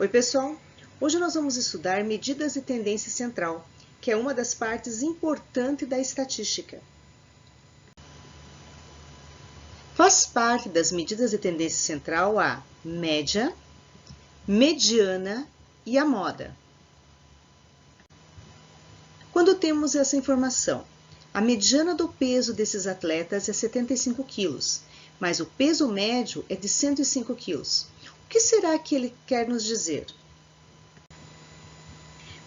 Oi, pessoal! Hoje nós vamos estudar medidas de tendência central, que é uma das partes importantes da estatística. Faz parte das medidas de tendência central a média, mediana e a moda. Quando temos essa informação, a mediana do peso desses atletas é 75 quilos, mas o peso médio é de 105 quilos. O que será que ele quer nos dizer?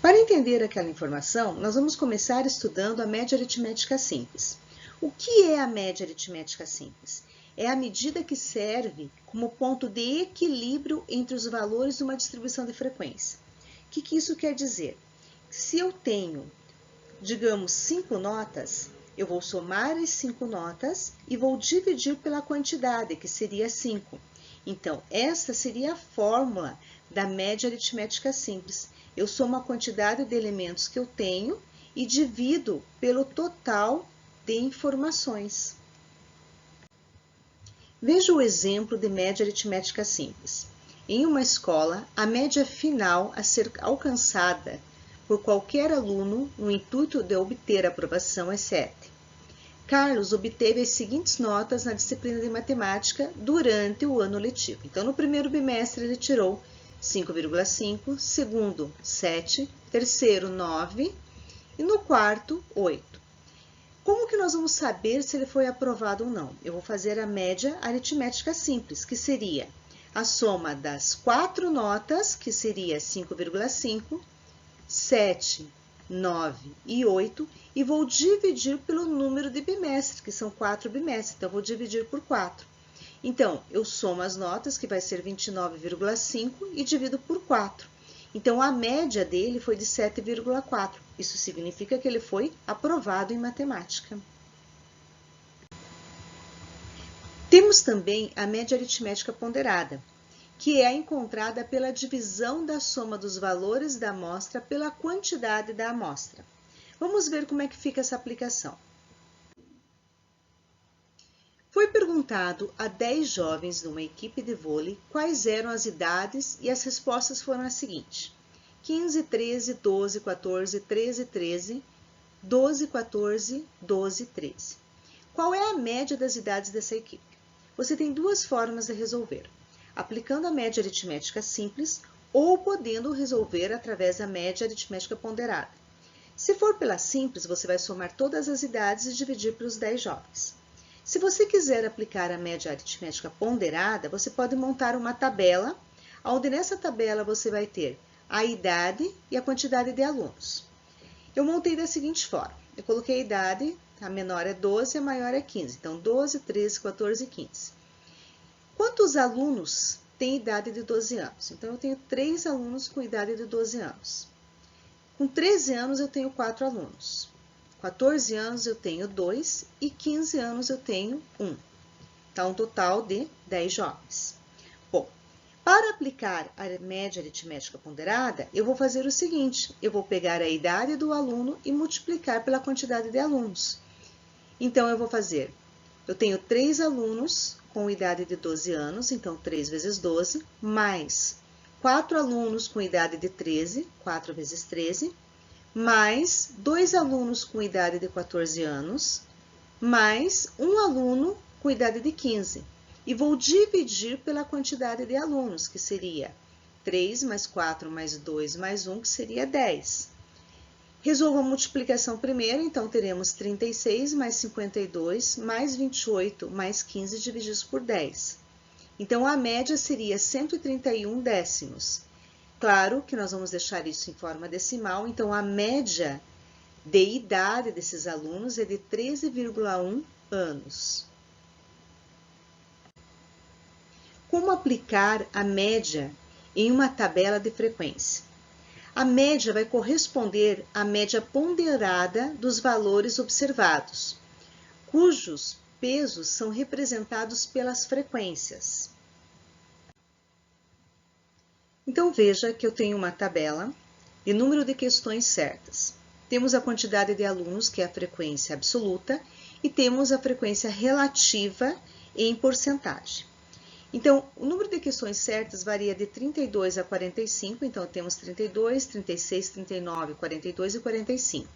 Para entender aquela informação, nós vamos começar estudando a média aritmética simples. O que é a média aritmética simples? É a medida que serve como ponto de equilíbrio entre os valores de uma distribuição de frequência. O que isso quer dizer? Se eu tenho, digamos, 5 notas, eu vou somar as 5 notas e vou dividir pela quantidade, que seria 5. Então, esta seria a fórmula da média aritmética simples. Eu somo a quantidade de elementos que eu tenho e divido pelo total de informações. Veja o exemplo de média aritmética simples. Em uma escola, a média final a ser alcançada por qualquer aluno no intuito de obter aprovação é 7. Carlos obteve as seguintes notas na disciplina de matemática durante o ano letivo. Então, no primeiro bimestre, ele tirou 5,5, segundo, 7, terceiro, 9 e no quarto, 8. Como que nós vamos saber se ele foi aprovado ou não? Eu vou fazer a média aritmética simples, que seria a soma das 4 notas, que seria 5,5, 7, 9 e 8, e vou dividir pelo número de bimestres, que são 4 bimestres, então vou dividir por 4. Então, eu somo as notas, que vai ser 29,5, e divido por 4. Então, a média dele foi de 7,4. Isso significa que ele foi aprovado em matemática. Temos também a média aritmética ponderada, que é encontrada pela divisão da soma dos valores da amostra pela quantidade da amostra. Vamos ver como é que fica essa aplicação. Foi perguntado a 10 jovens de uma equipe de vôlei quais eram as idades e as respostas foram as seguintes: 15, 13, 12, 14, 13, 13, 12, 14, 12, 13. Qual é a média das idades dessa equipe? Você tem duas formas de resolver: aplicando a média aritmética simples ou podendo resolver através da média aritmética ponderada. Se for pela simples, você vai somar todas as idades e dividir pelos 10 jovens. Se você quiser aplicar a média aritmética ponderada, você pode montar uma tabela, onde nessa tabela você vai ter a idade e a quantidade de alunos. Eu montei da seguinte forma: eu coloquei a idade, a menor é 12 e a maior é 15. Então, 12, 13, 14 e 15. Quantos alunos têm idade de 12 anos? Então, eu tenho 3 alunos com idade de 12 anos. Com 13 anos, eu tenho 4 alunos. 14 anos eu tenho 2 e 15 anos eu tenho 1. Então, um total de 10 jovens. Bom, para aplicar a média aritmética ponderada, eu vou fazer o seguinte: eu vou pegar a idade do aluno e multiplicar pela quantidade de alunos. Então, eu vou fazer, eu tenho 3 alunos com idade de 12 anos, então 3 vezes 12, mais 4 alunos com idade de 13, 4 vezes 13, mais 2 alunos com idade de 14 anos, mais um aluno com idade de 15. E vou dividir pela quantidade de alunos, que seria 3 mais 4 mais 2 mais 1, que seria 10. Resolvo a multiplicação primeiro, então teremos 36 mais 52 mais 28 mais 15 divididos por 10. Então, a média seria 131 décimos. Claro que nós vamos deixar isso em forma decimal, então a média de idade desses alunos é de 13,1 anos. Como aplicar a média em uma tabela de frequência? A média vai corresponder à média ponderada dos valores observados, cujos pesos são representados pelas frequências. Então, veja que eu tenho uma tabela de número de questões certas. Temos a quantidade de alunos, que é a frequência absoluta, e temos a frequência relativa em porcentagem. Então, o número de questões certas varia de 32 a 45, então temos 32, 36, 39, 42 e 45.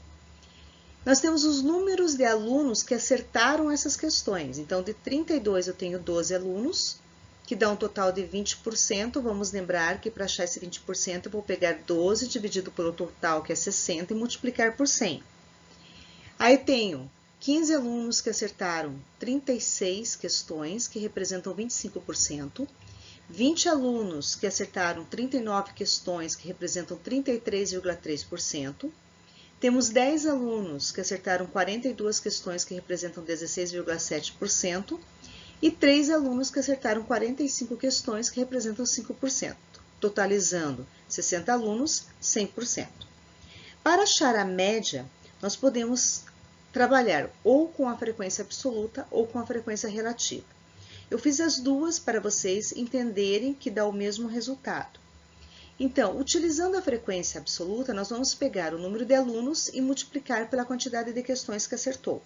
Nós temos os números de alunos que acertaram essas questões. Então, de 32 eu tenho 12 alunos, que dá um total de 20%. Vamos lembrar que para achar esse 20% eu vou pegar 12 dividido pelo total, que é 60, e multiplicar por 100. Aí tenho 15 alunos que acertaram 36 questões, que representam 25%. 20 alunos que acertaram 39 questões, que representam 33,3%. Temos 10 alunos que acertaram 42 questões, que representam 16,7%. E 3 alunos que acertaram 45 questões, que representam 5%, totalizando 60 alunos, 100%. Para achar a média, nós podemos trabalhar ou com a frequência absoluta ou com a frequência relativa. Eu fiz as duas para vocês entenderem que dá o mesmo resultado. Então, utilizando a frequência absoluta, nós vamos pegar o número de alunos e multiplicar pela quantidade de questões que acertou.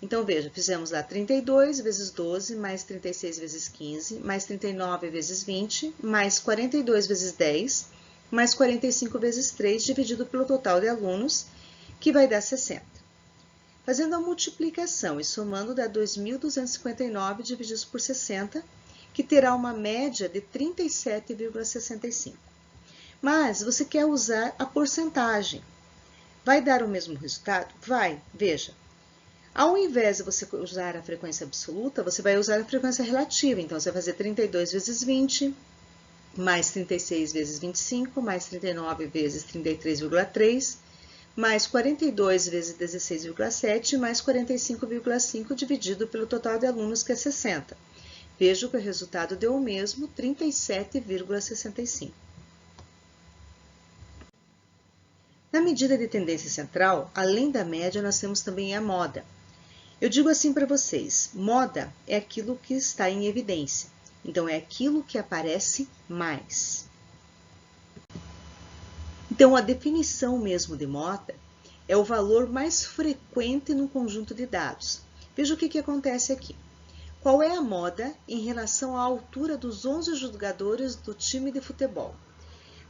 Então, veja, fizemos lá 32 vezes 12, mais 36 vezes 15, mais 39 vezes 20, mais 42 vezes 10, mais 45 vezes 3, dividido pelo total de alunos, que vai dar 60. Fazendo a multiplicação e somando, dá 2.259 divididos por 60, que terá uma média de 37,65. Mas você quer usar a porcentagem. Vai dar o mesmo resultado? Vai, veja. Ao invés de você usar a frequência absoluta, você vai usar a frequência relativa. Então, você vai fazer 32 vezes 20, mais 36 vezes 25, mais 39 vezes 33,3, mais 42 vezes 16,7, mais 45,5 dividido pelo total de alunos, que é 60. Veja que o resultado deu o mesmo, 37,65. Na medida de tendência central, além da média, nós temos também a moda. Eu digo assim para vocês, moda é aquilo que está em evidência, então é aquilo que aparece mais. Então, a definição mesmo de moda é o valor mais frequente no conjunto de dados. Veja o que acontece aqui. Qual é a moda em relação à altura dos 11 jogadores do time de futebol?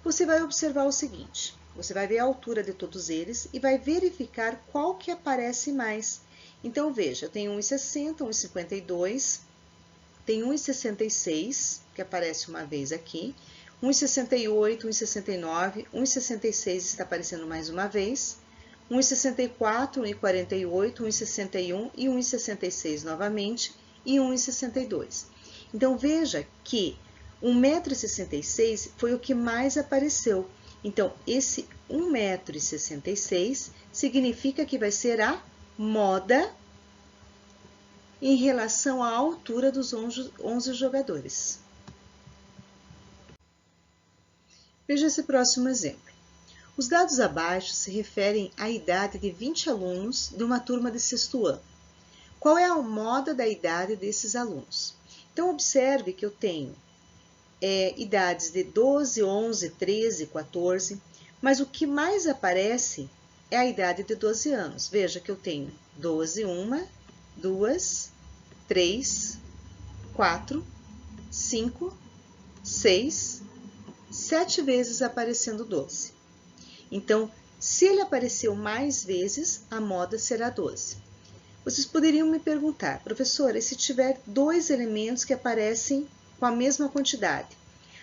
Você vai observar o seguinte, você vai ver a altura de todos eles e vai verificar qual que aparece mais. Então, veja, eu tenho 1,60, 1,52, tem 1,66, que aparece uma vez aqui, 1,68, 1,69, 1,66 está aparecendo mais uma vez, 1,64, 1,48, 1,61 e 1,66 novamente, e 1,62. Então, veja que 1,66 m foi o que mais apareceu. Então, esse 1,66 m significa que vai ser a moda em relação à altura dos 11 jogadores. Veja esse próximo exemplo. Os dados abaixo se referem à idade de 20 alunos de uma turma de sexto ano. Qual é a moda da idade desses alunos? Então, observe que eu tenho idades de 12, 11, 13, 14, mas o que mais aparece é a idade de 12 anos. Veja que eu tenho 12, 1, 2, 3, 4, 5, 6, 7 vezes aparecendo 12. Então, se ele apareceu mais vezes, a moda será 12. Vocês poderiam me perguntar, professora, e se tiver dois elementos que aparecem com a mesma quantidade?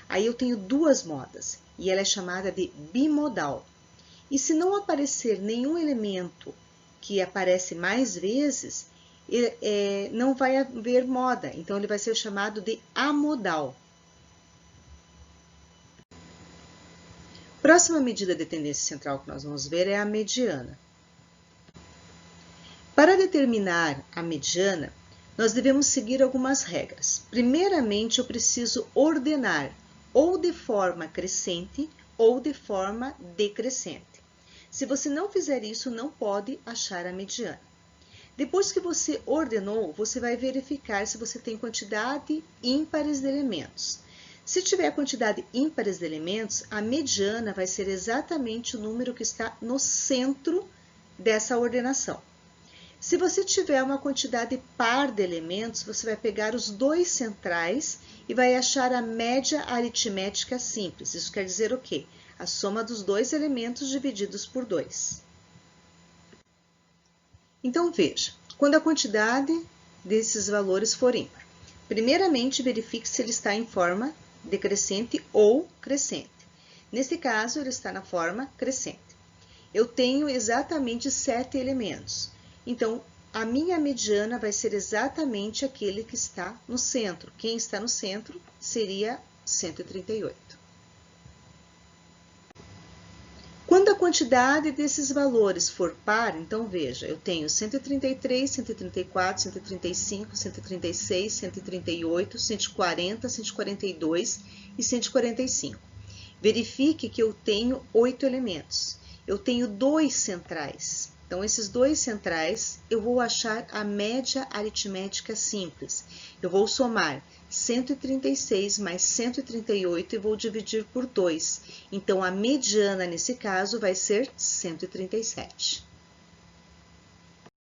Aí eu tenho duas modas, e ela é chamada de bimodal. E se não aparecer nenhum elemento que aparece mais vezes, não vai haver moda, então ele vai ser chamado de amodal. Próxima medida de tendência central que nós vamos ver é a mediana. Para determinar a mediana, nós devemos seguir algumas regras. Primeiramente, eu preciso ordenar ou de forma crescente ou de forma decrescente. Se você não fizer isso, não pode achar a mediana. Depois que você ordenou, você vai verificar se você tem quantidade ímpares de elementos. Se tiver quantidade ímpares de elementos, a mediana vai ser exatamente o número que está no centro dessa ordenação. Se você tiver uma quantidade par de elementos, você vai pegar os dois centrais e vai achar a média aritmética simples. Isso quer dizer o quê? A soma dos dois elementos divididos por 2. Então, veja, quando a quantidade desses valores for ímpar, primeiramente verifique se ele está em forma decrescente ou crescente. Nesse caso, ele está na forma crescente. Eu tenho exatamente 7 elementos. Então, a minha mediana vai ser exatamente aquele que está no centro. Quem está no centro seria 138. Quando a quantidade desses valores for par, então veja, eu tenho 133, 134, 135, 136, 138, 140, 142 e 145. Verifique que eu tenho 8 elementos. Eu tenho 2 centrais. Então, esses 2 centrais, eu vou achar a média aritmética simples. Eu vou somar 136 mais 138 e vou dividir por 2. Então, a mediana, nesse caso, vai ser 137.